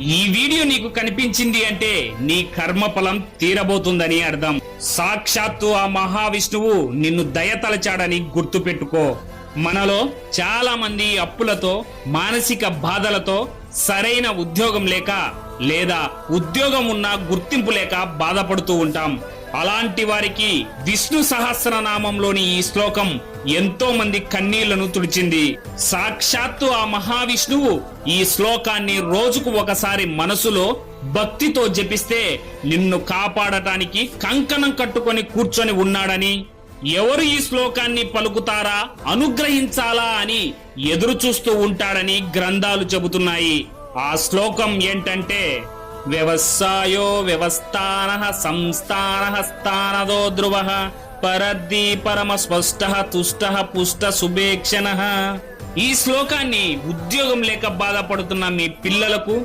ఈ వీడియో నీకు కనిపించింది అంటే నీ కర్మఫలం తీరబోతుందని అర్థం. సాక్షాత్తు ఆ మహావిష్ణువు నిన్ను దయతలచాడని గుర్తుపెట్టుకో. మనలో చాలా మంది అప్పులతో, మానసిక బాధలతో, సరైన ఉద్యోగం లేక లేదా ఉద్యోగం ఉన్నా గుర్తింపు లేక బాధపడుతూ ఉంటాం. అలాంటి వారికి విష్ణు సహస్రనామంలోని ఈ శ్లోకం ఎంతో మంది కన్నీళ్లను తుడిచింది. సాక్షాత్తు ఆ మహావిష్ణువు ఈ శ్లోకాన్ని రోజుకు ఒకసారి మనసులో భక్తితో జపిస్తే నిన్ను కాపాడటానికి కంకణం కట్టుకొని కూర్చొని ఉన్నాడని, ఎవరు ఈ శ్లోకాన్ని పలుకుతారా, అనుగ్రహించాలా అని ఎదురు చూస్తూ ఉంటాడని గ్రంథాలు చెబుతున్నాయి. ఆ శ్లోకం ఏంటంటే, వ్యవసాయో వ్యవస్థానః సంస్థానః స్థానదో ధ్రువః పరద్ధి పరమ స్పష్టః తుష్టః పుష్ట సుభేక్షణః. ఈ శ్లోకాన్ని ఉద్యోగం లేక బాధపడుతున్న మీ పిల్లలకు,